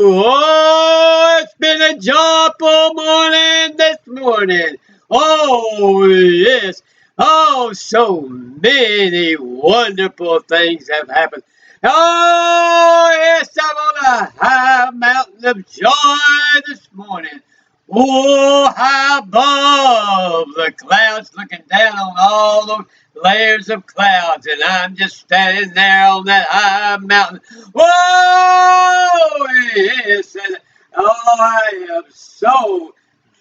Oh, it's been a joyful morning this morning. Oh, yes. Oh, so many wonderful things have happened. Oh, yes, I'm on a high mountain of joy this morning. Oh, high above the clouds, looking down on all those layers of clouds, and I'm just standing there on that high mountain. Whoa! Yes, and oh, I am so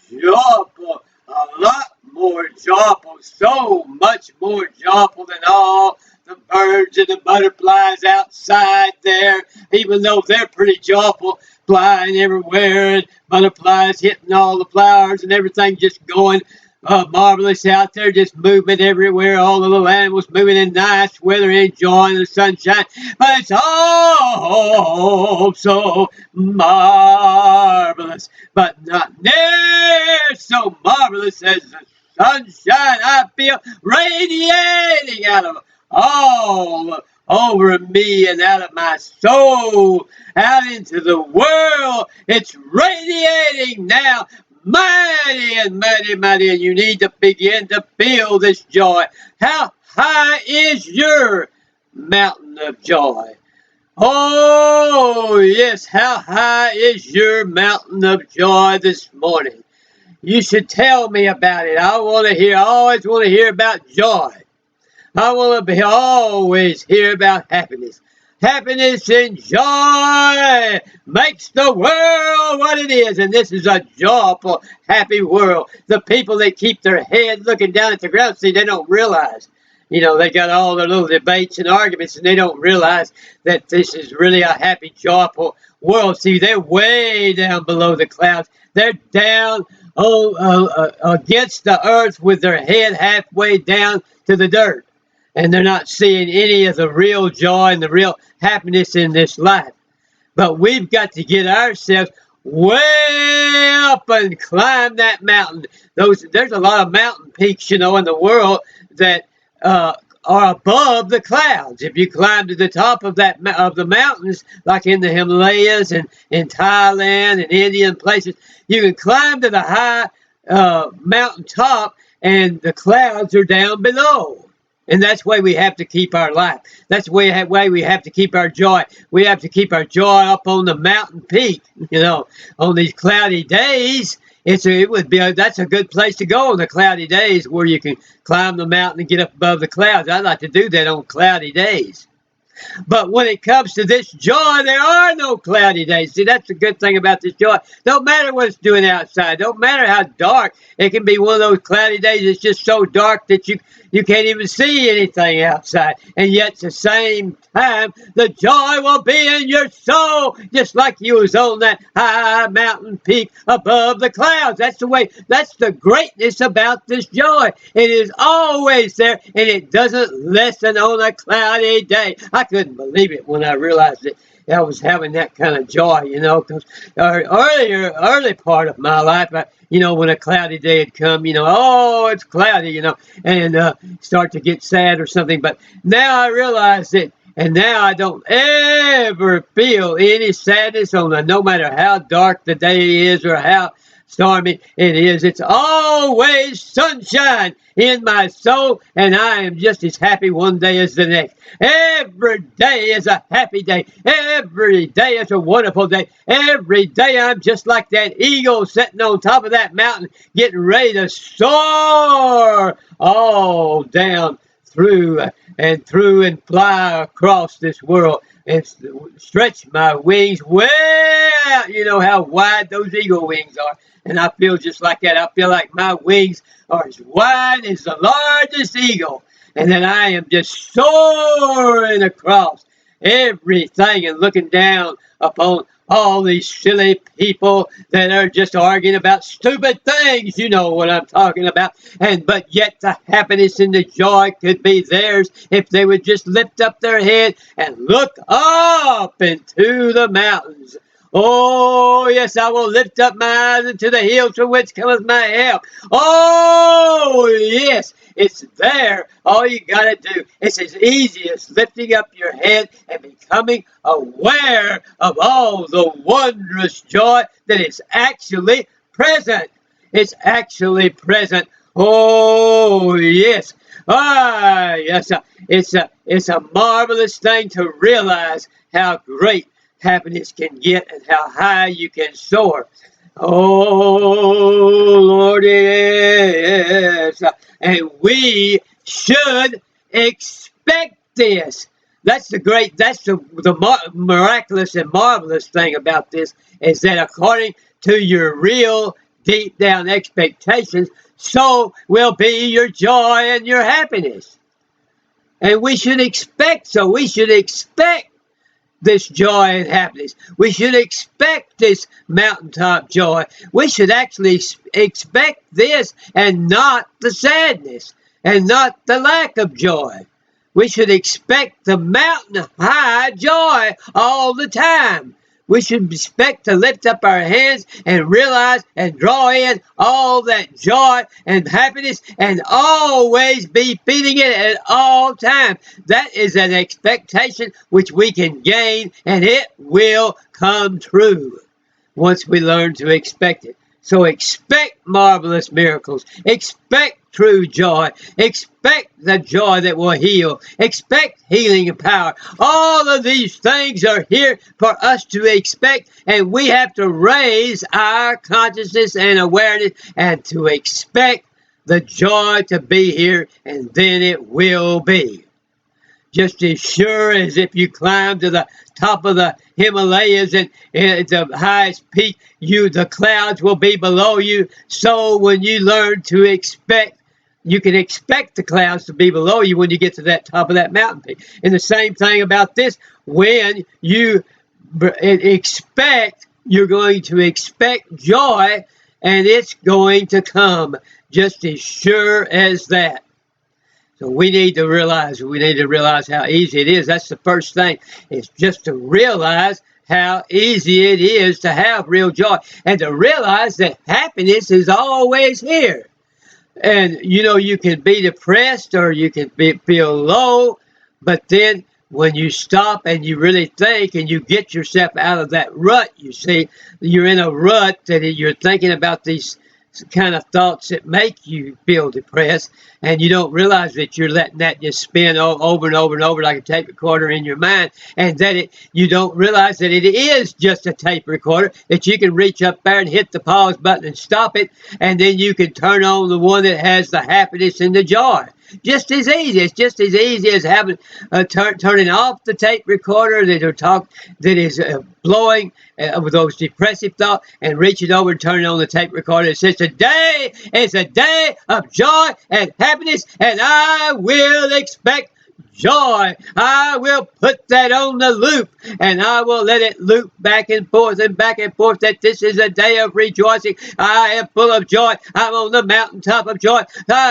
joyful, a lot more joyful, so much more joyful than all the birds and the butterflies outside there, even though they're pretty joyful, flying everywhere, and butterflies hitting all the flowers and everything just going marvelous out there, just moving everywhere, all the little animals moving in nice weather, enjoying the sunshine. But it's all so marvelous, but not near so marvelous as the sunshine I feel radiating out of all over me and out of my soul, out into the world. It's radiating now, mighty and mighty, mighty, and you need to begin to feel this joy. How high is your mountain of joy? Oh, yes, how high is your mountain of joy this morning? You should tell me about it. I want to hear, I always want to hear about joy. I want to be always hear about happiness. Happiness and joy makes the world what it is. And this is a joyful, happy world. The people that keep their head looking down at the ground, see, they don't realize. You know, they got all their little debates and arguments, and they don't realize that this is really a happy, joyful world. See, they're way down below the clouds. They're down against the earth with their head halfway down to the dirt, and they're not seeing any of the real joy and the real happiness in this life. But we've got to get ourselves way up and climb that mountain. There's a lot of mountain peaks, you know, in the world that are above the clouds. If you climb to the top of the mountains, like in the Himalayas and in Thailand and India and places, you can climb to the high mountain top, and the clouds are down below. And that's why we have to keep our life. That's the way we have to keep our joy. We have to keep our joy up on the mountain peak. You know, on these cloudy days, that's a good place to go on the cloudy days, where you can climb the mountain and get up above the clouds. I like to do that on cloudy days. But when it comes to this joy, there are no cloudy days. See, that's the good thing about this joy. Don't matter what it's doing outside. Don't matter how dark. It can be one of those cloudy days that's just so dark that you can't even see anything outside. And yet, at the same time, the joy will be in your soul, just like you was on that high mountain peak above the clouds. That's the greatness about this joy. It is always there, and it doesn't lessen on a cloudy day. I couldn't believe it when I realized it. I was having that kind of joy, you know, because early part of my life, when a cloudy day had come, oh, it's cloudy, and start to get sad or something. But now I realize it, and now I don't ever feel any sadness no matter how dark the day is or how stormy it is. It's always sunshine in my soul, and I am just as happy one day as the next. Every day is a happy day. Every day is a wonderful day. Every day I'm just like that eagle sitting on top of that mountain, getting ready to soar all down through and fly across this world and stretch my wings way out. You know how wide those eagle wings are. And I feel just like that. I feel like my wings are as wide as the largest eagle. And then I am just soaring across everything and looking down upon all these silly people that are just arguing about stupid things. You know what I'm talking about. But yet the happiness and the joy could be theirs if they would just lift up their head and look up into the mountains. Oh, yes, I will lift up my eyes into the hills from which cometh my help. Oh, yes, It's there. All you got to do is as easy as lifting up your head and becoming aware of all the wondrous joy that is actually present. It's actually present. Oh, yes. Ah, yes. It's a marvelous thing to realize how great happiness can get and how high you can soar. Oh, Lord, yes. And we should expect this. That's the miraculous and marvelous thing about this is that according to your real deep down expectations, so will be your joy and your happiness. And we should expect so. We should expect this joy and happiness. We should expect this mountaintop joy. We should actually expect this and not the sadness and not the lack of joy. We should expect the mountain high joy all the time. We should expect to lift up our hands and realize and draw in all that joy and happiness and always be feeling it at all times. That is an expectation which we can gain, and it will come true once we learn to expect it. So expect marvelous miracles. Expect true joy. Expect the joy that will heal. Expect healing and power. All of these things are here for us to expect, and we have to raise our consciousness and awareness and to expect the joy to be here, and then it will be. Just as sure as if you climb to the top of the Himalayas and at the highest peak, the clouds will be below you. So when you learn to expect, you can expect the clouds to be below you when you get to that top of that mountain peak. And the same thing about this, when you expect, you're going to expect joy, and it's going to come just as sure as that. So we need to realize how easy it is. That's the first thing. It's just to realize how easy it is to have real joy and to realize that happiness is always here. And, you can be depressed or you can feel low, but then when you stop and you really think and you get yourself out of that rut, you see, you're in a rut that you're thinking about these kind of thoughts that make you feel depressed, and you don't realize that you're letting that just spin over and over and over like a tape recorder in your mind, and that you don't realize that it is just a tape recorder, that you can reach up there and hit the pause button and stop it, and then you can turn on the one that has the happiness and the joy. Just as easy. It's just as easy as having turning off the tape recorder that is blowing with those depressive thoughts, and reaching over and turning on the tape recorder. It says, "Today is a day of joy and happiness, and I will expect joy." I will put that on the loop, and I will let it loop back and forth, that this is a day of rejoicing. I am full of joy. I'm on the mountaintop of joy.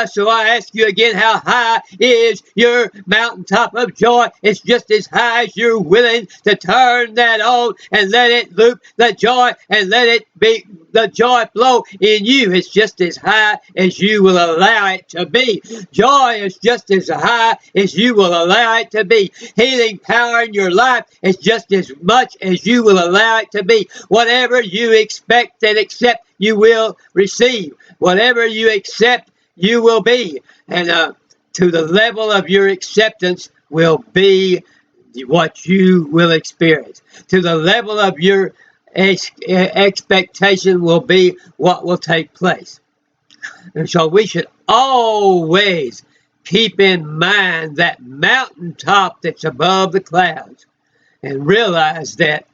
So I ask you again, how high is your mountaintop of joy? It's just as high as you're willing to turn that on and let it loop the joy and let it be the joy flow in you. It's just as high as you will allow it to be. Joy is just as high as you will allow it to be. Healing power in your life is just as much as you will allow it to be. Whatever you expect and accept, you will receive. Whatever you accept, you will be. And to the level of your acceptance will be what you will experience. To the level of your expectation will be what will take place. And so we should always keep in mind that mountaintop that's above the clouds, and realize that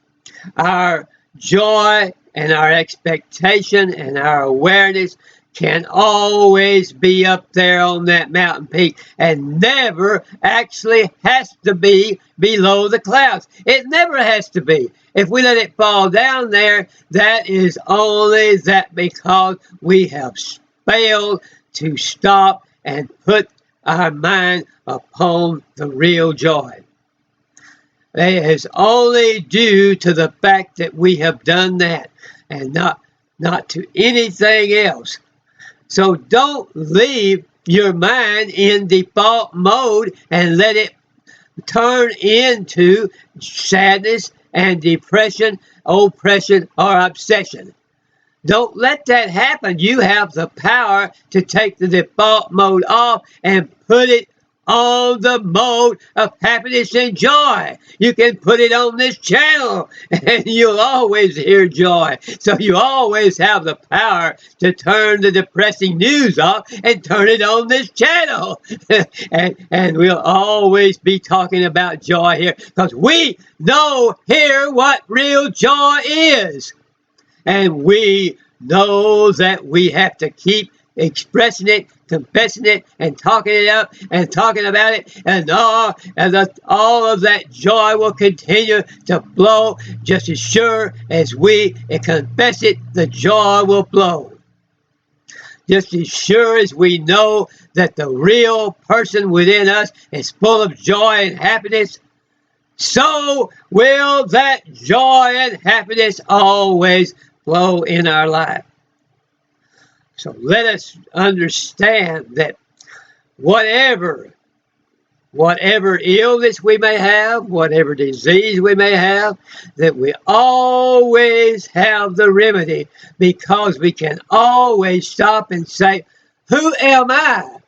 our joy and our expectation and our awareness can always be up there on that mountain peak, and never actually has to be below the clouds. It never has to be. If we let it fall down there, that is only that because we have failed to stop and put our mind upon the real joy. It is only due to the fact that we have done that, and not to anything else. So don't leave your mind in default mode and let it turn into sadness and depression, oppression, or obsession. Don't let that happen. You have the power to take the default mode off and put it on the mode of happiness and joy. You can put it on this channel and you'll always hear joy. So you always have the power to turn the depressing news off and turn it on this channel. and we'll always be talking about joy here because we know here what real joy is. And we know that we have to keep expressing it, confessing it, and talking it up and talking about it. And all of that joy will continue to blow just as sure as we confess it, the joy will blow. Just as sure as we know that the real person within us is full of joy and happiness, so will that joy and happiness always flow in our life. So let us understand that whatever illness we may have, whatever disease we may have, that we always have the remedy, because we can always stop and say, who am I?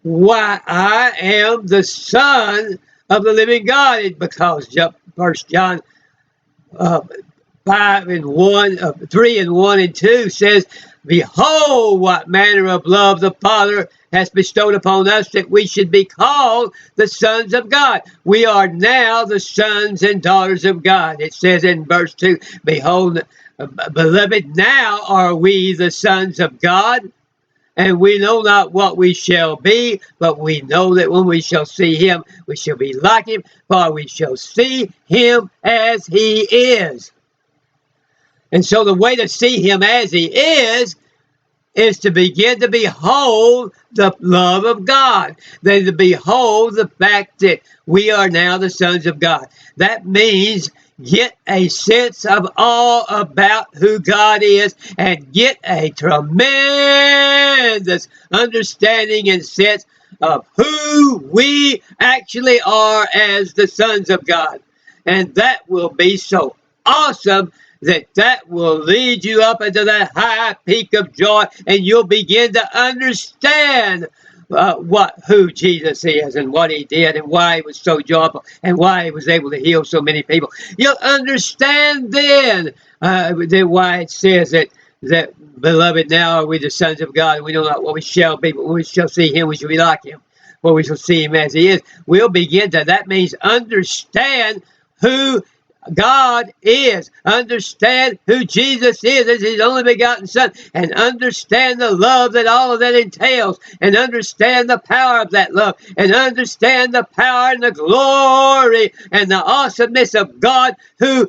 Why, I am the Son of the living God, because 1 John 3 and 1 and 2 says, behold, what manner of love the Father has bestowed upon us, that we should be called the sons of God. We are now the sons and daughters of God. It says in verse 2, behold, beloved, now are we the sons of God, and we know not what we shall be, but we know that when we shall see him, we shall be like him, for we shall see him as he is. And so the way to see him as he is to begin to behold the love of God. Then to behold the fact that we are now the sons of God. That means get a sense of awe about who God is and get a tremendous understanding and sense of who we actually are as the sons of God. And that will be so awesome that will lead you up into that high peak of joy, and you'll begin to understand who Jesus is and what he did and why he was so joyful and why he was able to heal so many people. You'll understand then why it says that beloved, now are we the sons of God, and we know not what we shall be, but when we shall see him, we shall be like him, for we shall see him as he is. We'll begin to, that means understand who God is. Understand who Jesus is as his only begotten Son, and understand the love that all of that entails, and understand the power of that love, and understand the power and the glory and the awesomeness of God, who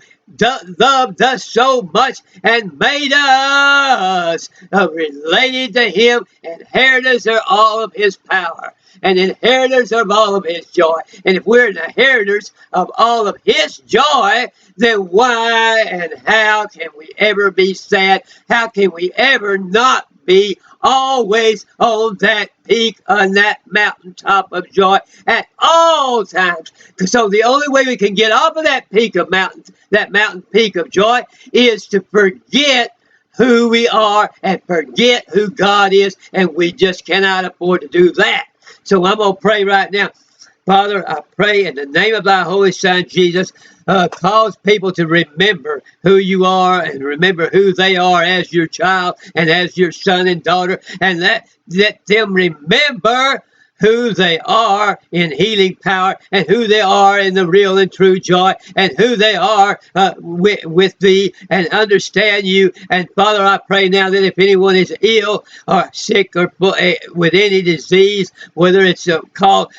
loved us so much and made us related to him, inheritors of all of his power and inheritors of all of his joy. And if we're inheritors of all of his joy, then why and how can we ever be sad? How can we ever not be always on that peak, on that mountaintop of joy at all times? So the only way we can get off of that peak of mountain peak of joy is to forget who we are and forget who God is, and we just cannot afford to do that. So I'm going to pray right now. Father, I pray in the name of thy holy Son, Jesus, cause people to remember who you are and remember who they are as your child and as your son and daughter, and let them remember who they are in healing power, and who they are in the real and true joy, and who they are with thee, and understand you. And Father, I pray now that if anyone is ill or sick or with any disease, whether it's called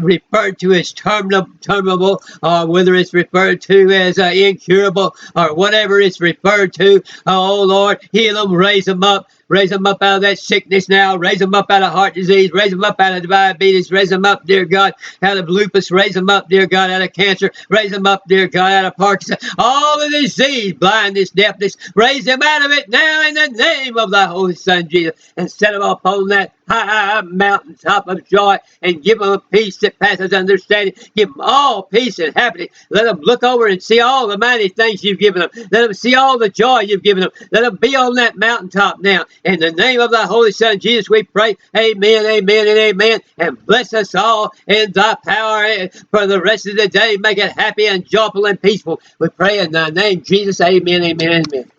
referred to as terminal, or whether it's referred to as incurable, or whatever it's referred to, oh Lord, heal them, raise them up out of that sickness now, raise them up out of heart disease, raise them up out of diabetes, raise them up, dear God, out of lupus, raise them up, dear God, out of cancer, raise them up, dear God, out of Parkinson, all the disease, blindness, deafness, raise them out of it now in the name of thy holy Son, Jesus, and set them upon that high mountaintop of joy, and give them a peace that passes understanding. Give them all peace and happiness. Let them look over and see all the mighty things you've given them. Let them see all the joy you've given them. Let them be on that mountaintop now. In the name of thy Holy Son, Jesus, we pray. Amen, amen, and amen. And bless us all in thy power for the rest of the day. Make it happy and joyful and peaceful. We pray in thy name, Jesus. Amen, amen, amen.